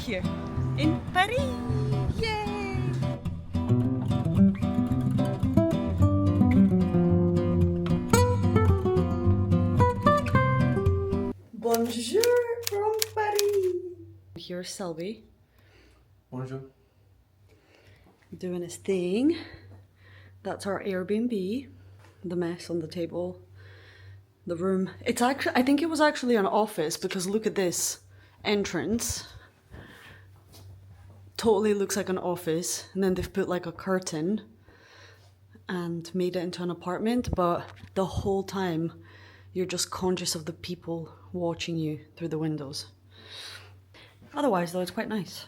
here in Paris. Yay! Bonjour from Paris. Here's Selby. Bonjour. Doing his thing. That's our Airbnb. The mess on the table. The room. It's actually, I think it was actually an office because look at this entrance. Totally looks like an office, and then they've put like a curtain and made it into an apartment, but the whole time you're just conscious of the people watching you through the windows. Otherwise though, it's quite nice.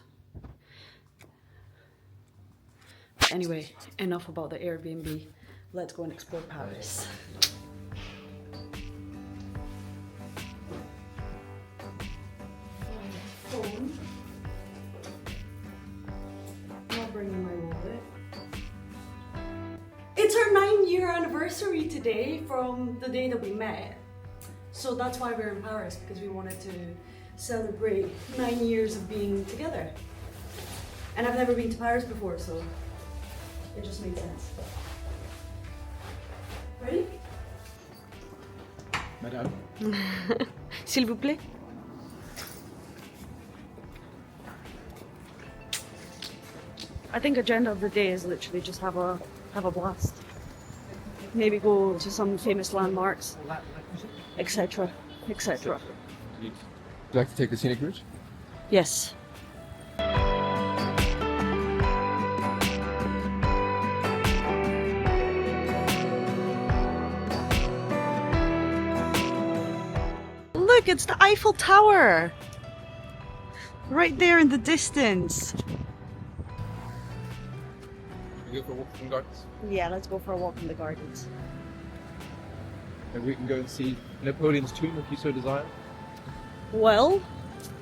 Anyway, enough about the Airbnb. Let's go and explore Paris. Phone. Not bringing my wallet. It's our 9-year anniversary today from the day that we met. So that's why we're in Paris, because we wanted to celebrate 9 years of being together. And I've never been to Paris before, so it just made sense. Ready? Madame. S'il vous plaît. I think agenda of the day is literally just have a blast. Maybe go to some famous landmarks, etc., etc. Would you like to take the scenic route? Yes. Look, it's the Eiffel Tower! Right there in the distance. We go for a walk in the gardens, Yeah, let's go for a walk in the gardens. and we can go and see Napoleon's tomb if you so desire. Well,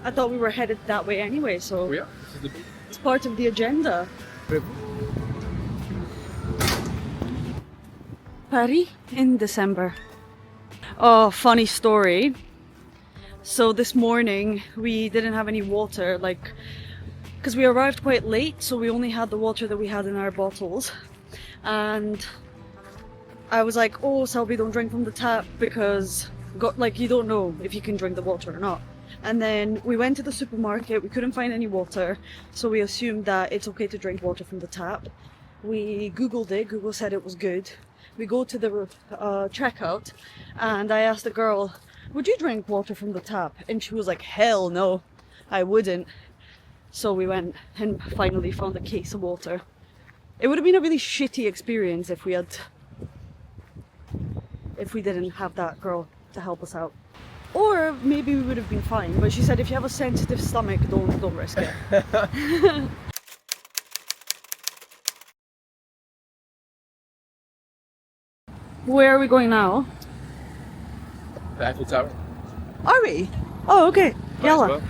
I thought we were headed that way anyway, so Oh yeah, this is the it's part of the agenda. big. Paris in December. Oh, funny story. So this morning we didn't have any water, like, because we arrived quite late, so we only had the water that we had in our bottles. And I was like, oh, Selby, don't drink from the tap because, you don't know if you can drink the water or not. And then we went to the supermarket, we couldn't find any water, so we assumed that it's okay to drink water from the tap. We Googled it, Google said it was good. We go to the checkout, and I asked the girl, would you drink water from the tap? And she was like, hell no, I wouldn't. So we went and finally found a case of water. It would have been a really shitty experience if we didn't have that girl to help us out. Or maybe we would have been fine, but she said if you have a sensitive stomach, don't risk it. Where are we going now? The Eiffel Tower. Are we? Oh, okay. Might as Yalla. well.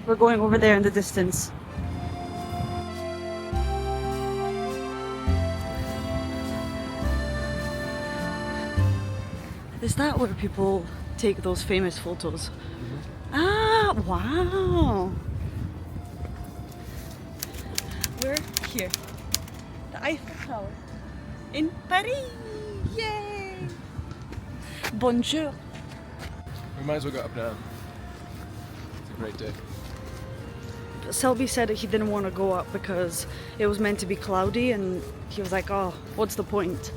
We're going over there in the distance. Is that where people take those famous photos? Ah, wow. We're here. The Eiffel Tower in Paris. Yay! Bonjour. We might as well go up now. It's a great day. Selby said that he didn't want to go up because it was meant to be cloudy, and he was like, oh, what's the point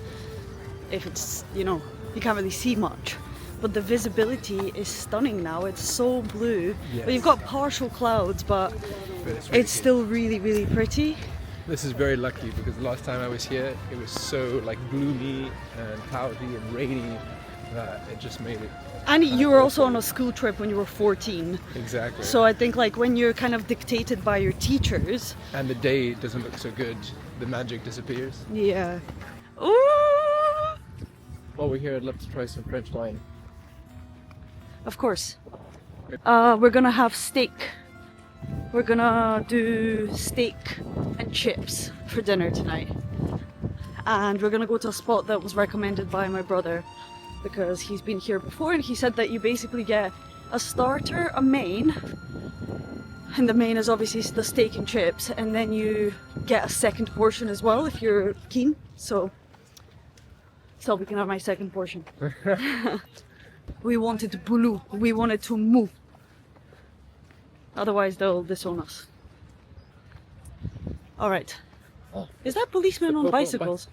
if it's, you can't really see much. But the visibility is stunning now. It's so blue. Yes. But you've got partial clouds, but But really it's still really, really pretty. This is very lucky because the last time I was here, it was so like gloomy and cloudy and rainy that it just made it. And you were also on a school trip when you were 14. Exactly. So I think like when you're kind of dictated by your teachers. And the day doesn't look so good. The magic disappears. Yeah. Ooh! While we're here, I'd love to try some French wine. Of course. We're gonna have steak. We're gonna do steak and chips for dinner tonight. And we're gonna go to a spot that was recommended by my brother because he's been here before, and he said that you basically get a starter, a main, and the main is obviously the steak and chips, and then you get a second portion as well if you're keen. So we can have my second portion. We wanted to boulot, we wanted to move. Otherwise they'll disown us. Alright. Oh. Is that policemen on bicycles?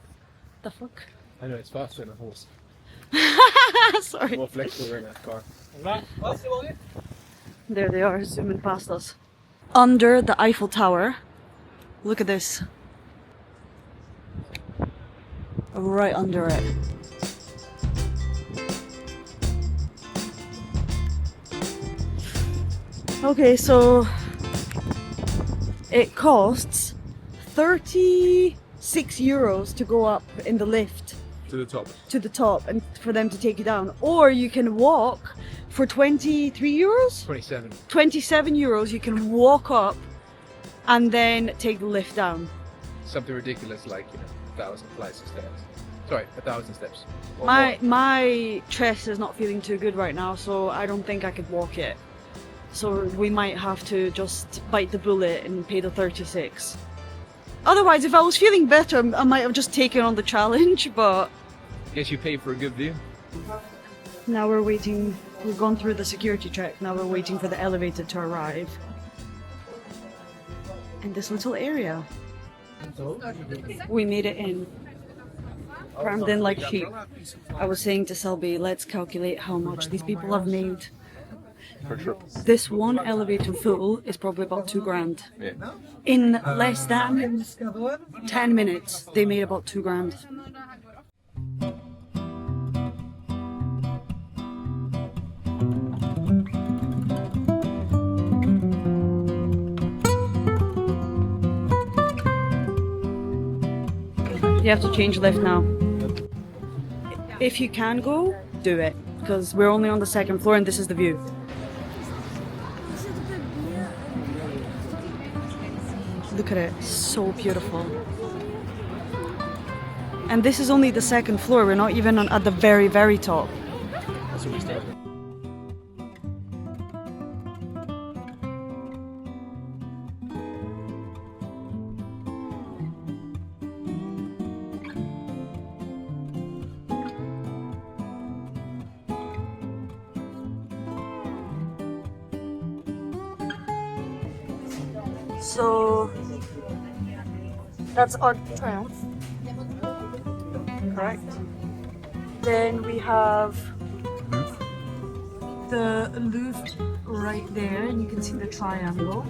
The fuck? I know, it's faster than a horse. Sorry. More flexible in that car. There they are, zooming past us. Under the Eiffel Tower. Look at this. Right under it. Okay, so it costs 36 euros to go up in the lift To the top. to the top and for them to take you down. Or you can walk for 23 euros? 27. 27 euros, you can walk up and then take the lift down. Something ridiculous like, 1,000 flights of stairs. Sorry, 1,000 steps. Or My chest is not feeling too good right now, so I don't think I could walk it. So we might have to just bite the bullet and pay the 36. Otherwise, if I was feeling better, I might have just taken on the challenge, but... Guess you pay for a good view. Now we're waiting, we've gone through the security check, now we're waiting for the elevator to arrive. In this little area. We made it in. Crammed in like sheep. I was saying to Selby, let's calculate how much these people have made. For sure. This one elevator full is probably about 2 grand. Yeah. In less than 10 minutes, they made about 2 grand. You have to change lift now. If you can go, do it, because we're only on the 2nd floor and this is the view. Look at it, so beautiful. And this is only the 2nd floor, we're not even at the very, very top. That's where we started. So that's Arc de Triomphe, correct? Then we have the Louvre right there, and you can see the triangle.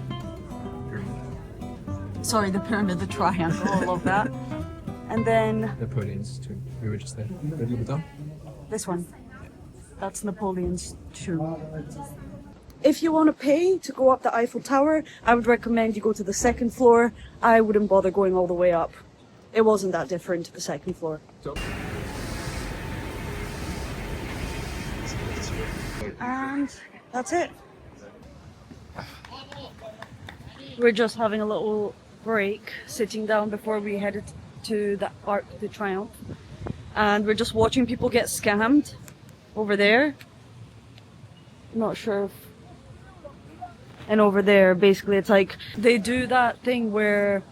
Sorry, the pyramid, the triangle, I love that. And then Napoleon's tomb. We were just there. this one, that's Napoleon's tomb. If you want to pay to go up the Eiffel Tower, I would recommend you go to the 2nd floor. I wouldn't bother going all the way up. It wasn't that different to the 2nd floor. So, And that's it. We're just having a little break, sitting down before we headed to the Arc de Triomphe. And we're just watching people get scammed over there. I'm not sure if... And over there, basically, it's like they do that thing where...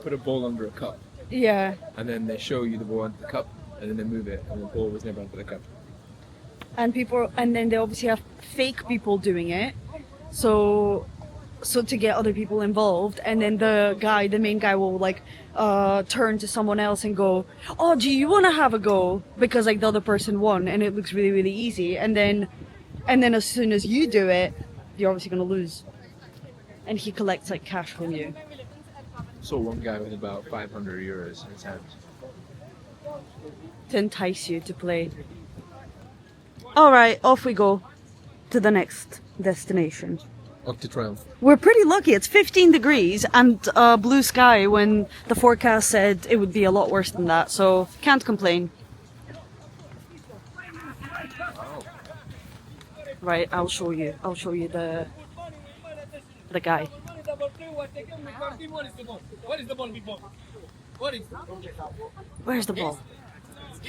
put a ball under a cup, Yeah, and then they show you the ball under the cup, and then they move it, and the ball was never under the cup. and then they obviously have fake people doing it. So to get other people involved, and then the main guy will like turn to someone else and go, oh, do you want to have a go, because like the other person won and it looks really, really easy, and then as soon as you do it, you're obviously going to lose, and he collects like cash from you Saw one guy with about 500 euros in his hand. to entice you to play. All right, off we go to the next destination. Arc de Triomphe. We're pretty lucky. It's 15 degrees and blue sky when the forecast said it would be a lot worse than that, so can't complain. Right, I'll show you the guy. Where's the ball?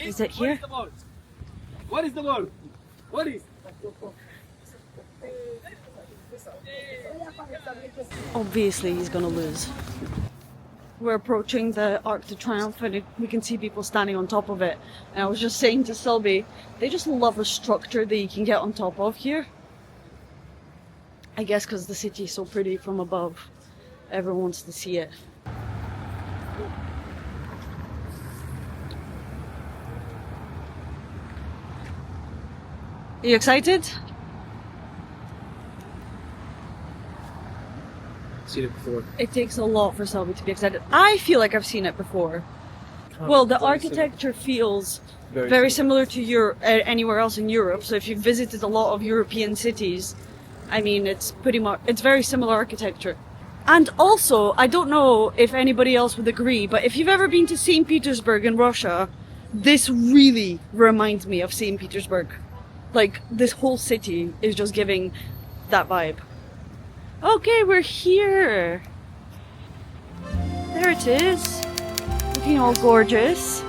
Is it here? What is the ball? What is? Obviously, he's gonna lose. We're approaching the Arc de Triomphe and we can see people standing on top of it. And I was just saying to Selby, they just love a structure that you can get on top of here. I guess because the city is so pretty from above. Everyone wants to see it. Are you excited? Seen it before. It takes a lot for Selby to be excited. I feel like I've seen it before. Well, the architecture feels very similar to anywhere else in Europe. So if you've visited a lot of European cities, I mean, it's very similar architecture. And also, I don't know if anybody else would agree, but if you've ever been to St. Petersburg in Russia, this really reminds me of St. Petersburg. Like, this whole city is just giving that vibe. Okay, we're here. There it is. Looking all gorgeous.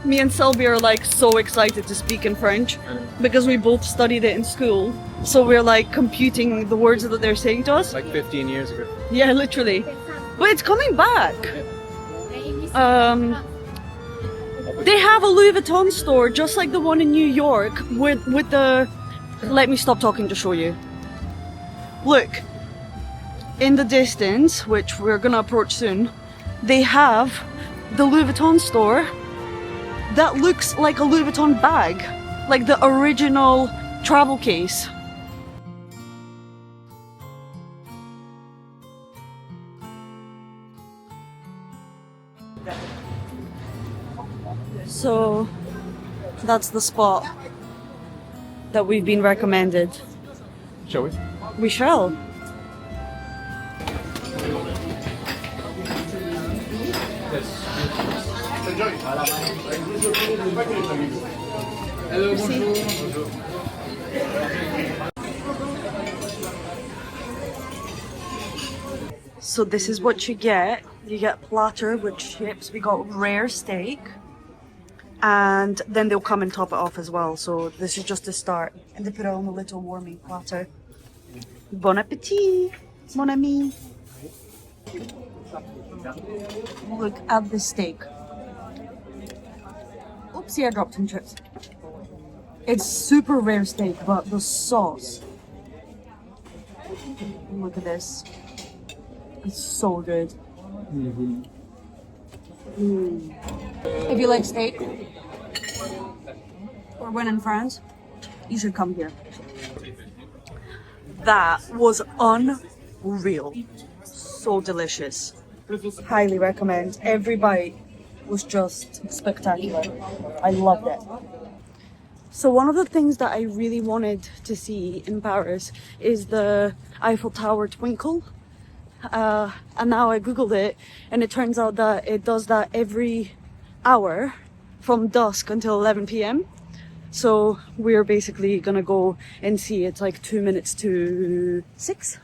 Me and Selby are like so excited to speak in French because we both studied it in school. So we're like computing the words that they're saying to us. Like 15 years ago. Yeah, literally. But it's coming back. They have a Louis Vuitton store just like the one in New York with the... Let me stop talking to show you. Look, in the distance, which we're gonna approach soon, they have the Louis Vuitton store that looks like a Louis Vuitton bag, like the original travel case. So that's the spot that we've been recommended. Shall we? We shall. Hello, bonjour. So this is what you get. You get platter with chips. We got rare steak. And then they'll come and top it off as well. So this is just the start. And they put it on a little warming platter. Bon appetit, mon ami. Look at the steak. Oopsie, I dropped some chips. It's super rare steak, but the sauce. Look at this. It's so good. If you like steak, or when in France, you should come here. That was unreal. So delicious. Highly recommend. Every bite was just spectacular. I loved it. So one of the things that I really wanted to see in Paris is the Eiffel Tower twinkle. And now I googled it and it turns out that it does that every hour from dusk until 11 p.m. So we're basically gonna go and see. It's like 2 minutes to 6.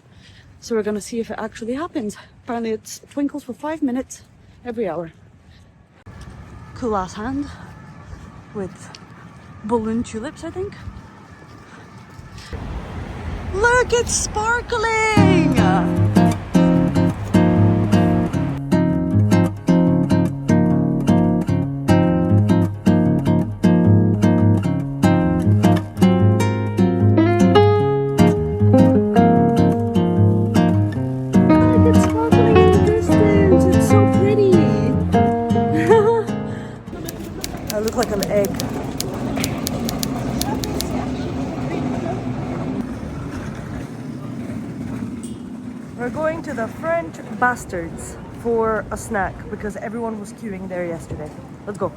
So we're gonna see if it actually happens. Apparently it twinkles for 5 minutes every hour. Cool ass hand with balloon tulips, I think. Look, it's sparkling! Like an egg. We're going to the French Bastards for a snack because everyone was queuing there yesterday. Let's go.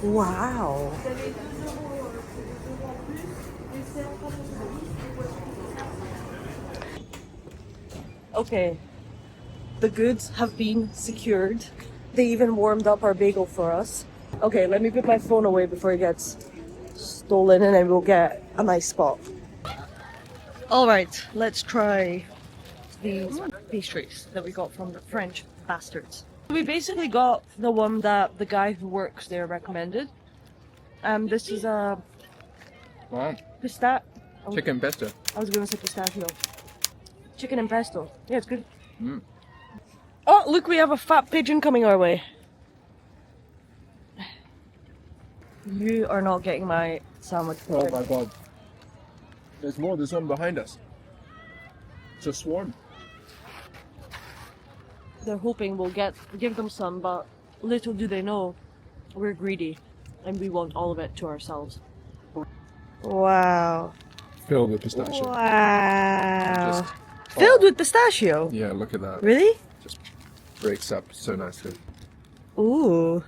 Wow. Okay, the goods have been secured. They even warmed up our bagel for us. Okay, let me put my phone away before it gets stolen and then we'll get a nice spot. Alright, let's try these pastries that we got from the French bastards. We basically got the one that the guy who works there recommended. This is a Wow. Chicken pesto. I was gonna say pistachio. Chicken and pesto. Yeah, it's good. Mm. Oh, look, we have a fat pigeon coming our way. You are not getting my sandwich. Oh my god. There's more. There's one behind us. It's a swarm. They're hoping we'll give them some, but little do they know we're greedy and we want all of it to ourselves. Wow. Filled with pistachio. Wow. Filled with pistachio? Yeah, look at that. Really? Just breaks up so nicely. Ooh.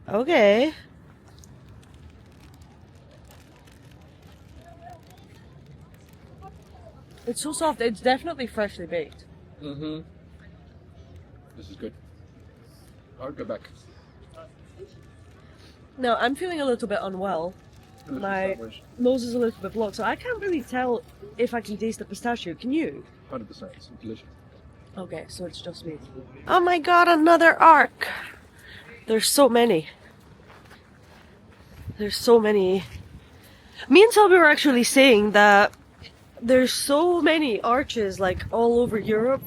Okay. It's so soft. It's definitely freshly baked. Mm-hmm. This is good. I'll go back. No, I'm feeling a little bit unwell. My nose is a little bit blocked, so I can't really tell if I can taste the pistachio. Can you? 100%. It's delicious. Okay, so it's just me. Oh my god, another arc! There's so many. There's so many. Me and Selby were actually saying that there's so many arches like all over Europe.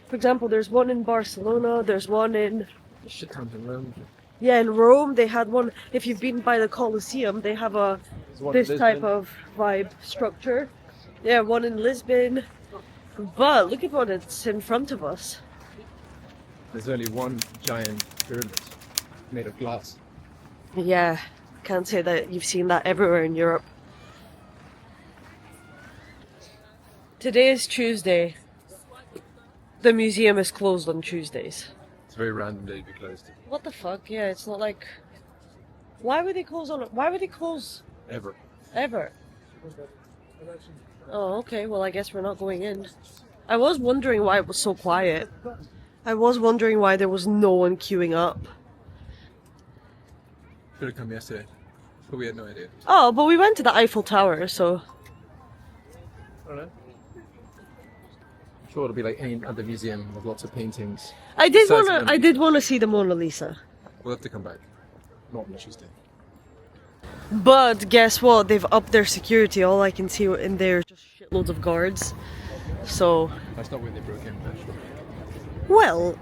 For example, there's one in Barcelona, there's one in... Shit tons in Rome. Yeah, in Rome they had one. If you've been by the Colosseum, they have this type of vibe structure. Yeah, one in Lisbon. But look at what it's in front of us. There's only one giant pyramid made of glass. Yeah, can't say that you've seen that everywhere in Europe. Today is Tuesday. The museum is closed on Tuesdays. It's a very random day to be closed. What the fuck? Yeah, it's not like... Why would they close on it? Why would they close Ever. ever? Oh, okay. Well, I guess we're not going in. I was wondering why it was so quiet. I was wondering why there was no one queuing up. Should have come yesterday, but we had no idea. Oh, but we went to the Eiffel Tower, so... I don't know. I'm sure it'll be like any other museum with lots of paintings. I did Besides wanna. the I did wanna see the Mona Lisa. We'll have to come back. Not on Tuesday. But guess what? They've upped their security. All I can see in there is just shitloads of guards. So... That's not where they broke in, actually. Well,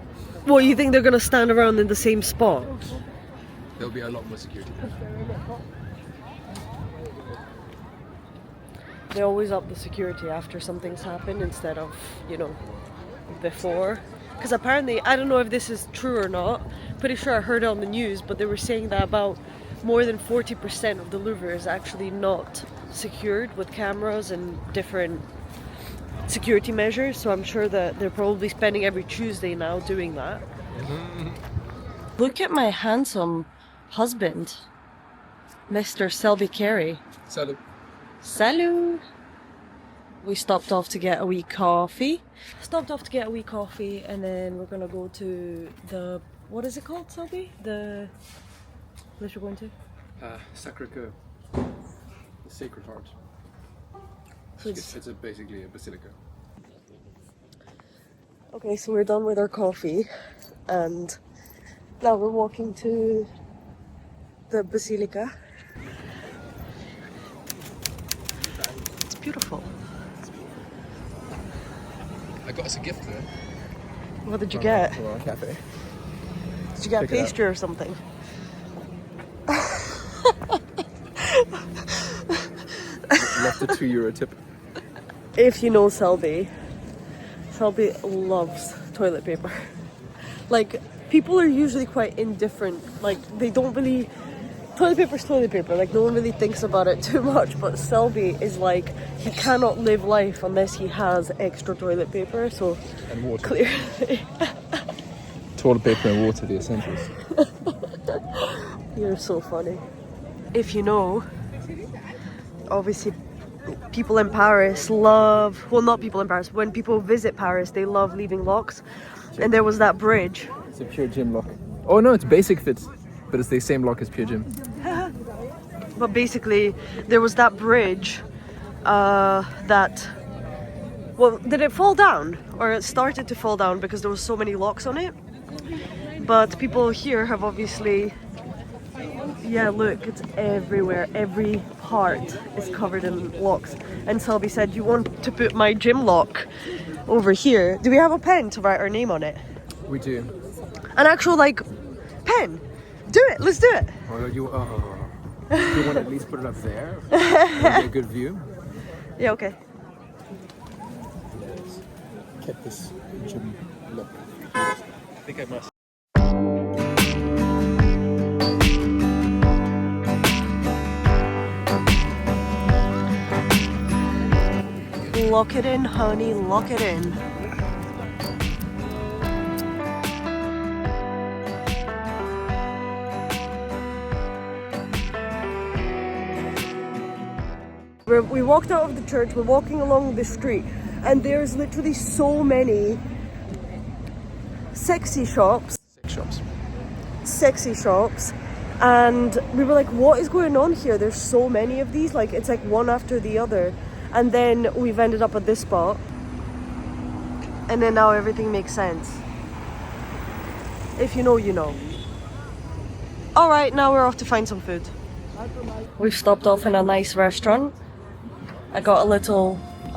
what, you think they're gonna stand around in the same spot? There'll be a lot more security there. They always up the security after something's happened instead of, you know, before. Because apparently, I don't know if this is true or not, pretty sure I heard it on the news, but they were saying that about more than 40% of the Louvre is actually not secured with cameras and different security measures, so I'm sure that they're probably spending every Tuesday now doing that. Look at my handsome husband, Mr. Selby Carey. Salut. Salut! We stopped off to get a wee coffee. And then we're gonna go to the... What is it called, Selby? The place we're going to? Sacré-Cœur. The Sacred Heart. So It's basically a basilica. Okay, so we're done with our coffee and now we're walking to the basilica. It's beautiful. I got us a gift there. What did you get? From our cafe. Did you get a Check it out. pastry or something? Left a €2 tip. If you know Selby, Selby loves toilet paper. Like, people are usually quite indifferent. Like, they don't really... Toilet paper's toilet paper. Like, no one really thinks about it too much. But Selby is like, he cannot live life unless he has extra toilet paper. So, And water. clearly... Toilet paper and water, the essentials. You're so funny. If you know, obviously people in Paris love, well, not people in Paris, when people visit Paris, they love leaving locks. And there was that bridge. It's a pure gym lock. Oh no, it's basic fit, but it's the same lock as Pure Gym. But basically, there was that bridge that... Well, did it fall down? Or it started to fall down because there was so many locks on it? But people here have obviously... Yeah, look, it's everywhere. Every part is covered in locks. And Selby said, you want to put my gym lock over here? Do we have a pen to write our name on it? We do. An actual, like, pen? Do it, let's do it. Oh, you want to at least put it up there? A good view? Yeah, okay. Get this gym look. I think I must. Lock it in, honey, lock it in. We walked out of the church, we're walking along the street, and there's literally so many sexy shops. Sexy shops. And we were like, what is going on here? There's so many of these, like it's like one after the other. And then we've ended up at this spot. And then now everything makes sense. If you know, you know. Alright, now we're off to find some food. We've stopped off in a nice restaurant. I got a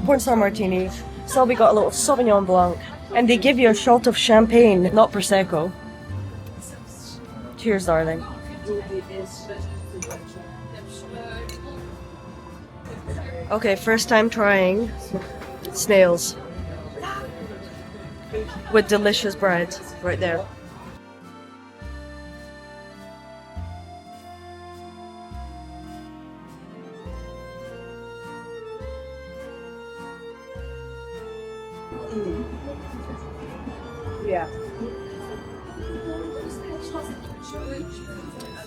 porn star martini. Selby got a little Sauvignon Blanc. And they give you a shot of champagne, not Prosecco. Cheers, darling. Okay, first time trying snails. With delicious bread, right there. Yeah.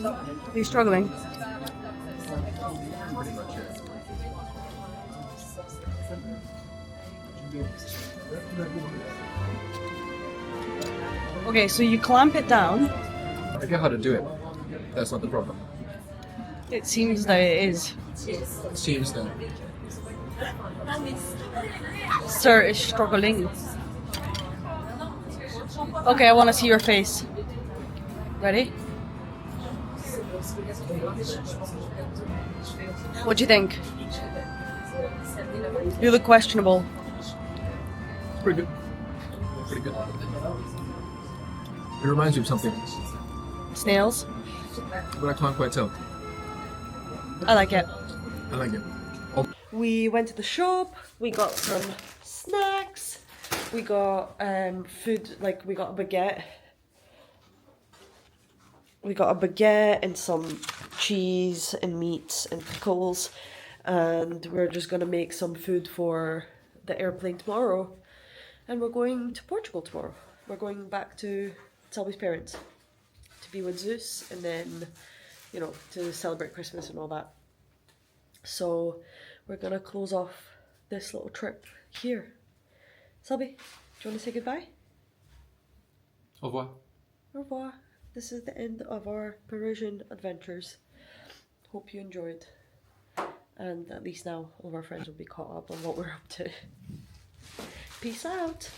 Are you struggling? Okay, so you clamp it down. I get how to do it. That's not the problem. It seems that it is. It seems that. Sir is struggling. Okay, I want to see your face. Ready? What do you think? You look questionable. Pretty good. Pretty good. It reminds you of something, Snails? but I can't quite tell. I like it. I like it. We went to the shop, we got some snacks, we got food, like we got a baguette. We got a baguette and some cheese and meats and pickles, and we're just gonna make some food for the airplane tomorrow. And we're going to Portugal tomorrow. We're going back to Selby's parents to be with Zeus, and then, you know, to celebrate Christmas and all that. So we're gonna close off this little trip here. Selby, do you want to say goodbye? Au revoir. Au revoir. This is the end of our Parisian adventures. Hope you enjoyed. And at least now all of our friends will be caught up on what we're up to. Peace out.